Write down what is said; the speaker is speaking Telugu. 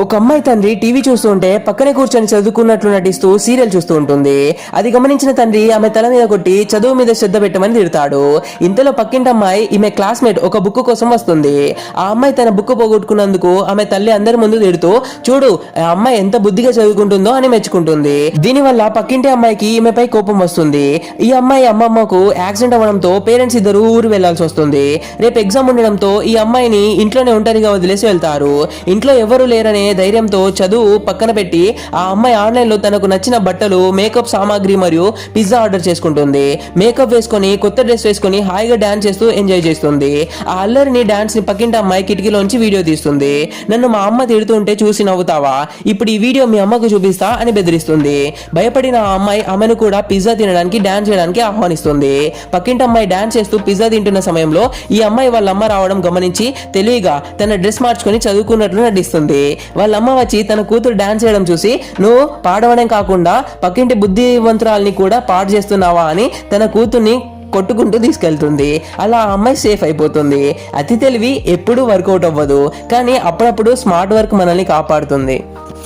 ఒక అమ్మాయి తండ్రి టీవీ చూస్తూ ఉంటే పక్కనే కూర్చొని చదువుకున్నట్లు నటిస్తూ సీరియల్ చూస్తూ ఉంటుంది. అది గమనించిన తండ్రి ఆమె తల మీద కొట్టి చదువు మీద శ్రద్ధ పెట్టమని తిడతాడు. ఇంతలో పక్కింటి అమ్మాయి ఈమె క్లాస్మేట్ ఒక బుక్ కోసం వస్తుంది. ఆ అమ్మాయి తన బుక్ పోగొట్టుకున్నందుకు ఆమె తల్లి అందరి ముందు తిడుతూ చూడు ఆ అమ్మాయి ఎంత బుద్ధిగా చదువుకుంటుందో అని మెచ్చుకుంటుంది. దీనివల్ల పక్కింటి అమ్మాయికి ఈమెపై కోపం వస్తుంది. ఈ అమ్మాయి అమ్మమ్మకు యాక్సిడెంట్ అవ్వడంతో పేరెంట్స్ ఇద్దరు ఊరు వెళ్లాల్సి వస్తుంది. రేపు ఎగ్జామ్ ఉండడంతో ఈ అమ్మాయిని ఇంట్లోనే ఒంటరిగా వదిలేసి వెళ్తారు. ఇంట్లో ఎవరు లేరనే ధైర్యంతో చదువు పక్కన పెట్టి ఆ అమ్మాయి ఆన్లైన్ లో తనకు నచ్చిన బట్టలు, మేకప్ సామాగ్రి మరియు పిజ్జా ఆర్డర్ చేసుకుంటుంది. మేకప్ వేసుకొని కొత్త డ్రెస్ వేసుకొని హాయిగా డాన్స్ చేస్తూ ఎంజాయ్ చేస్తుంది. ఆ అల్లరిని డాన్స్ ని పక్కింటి అమ్మాయి కిటికీలోంచి వీడియో తీస్తుంది. నన్ను మా అమ్మ తిడుతుంటే చూసి నవ్వుతావా, ఇప్పుడు ఈ వీడియో మీ అమ్మకు చూపిస్తా అని బెదిరిస్తుంది. భయపడిన ఆ అమ్మాయి ఆమెను కూడా పిజ్జా తినడానికి డాన్స్ చేయడానికి ఆహ్వానిస్తుంది. పక్కింటి అమ్మాయి డాన్స్ చేస్తూ పిజ్జా తింటున్న సమయంలో ఈ అమ్మాయి వాళ్ళ అమ్మ రావడం గమనించి తెలివిగా తన డ్రెస్ మార్చుకొని చదువుకున్నట్లు నటిస్తుంది. వాళ్ళ అమ్మ వచ్చి తన కూతురు డాన్స్ చేయడం చూసి నువ్వు పాడవడం కాకుండా పక్కింటి బుద్ధివంతురాల్ని కూడా పాడు చేస్తున్నావా అని తన కూతుర్ని కొట్టుకుంటూ తీసుకెళ్తుంది. అలా ఆ అమ్మాయి సేఫ్ అయిపోతుంది. అతి తెలివి ఎప్పుడూ వర్కౌట్ అవ్వదు, కానీ అప్పుడప్పుడు స్మార్ట్ వర్క్ మనల్ని కాపాడుతుంది.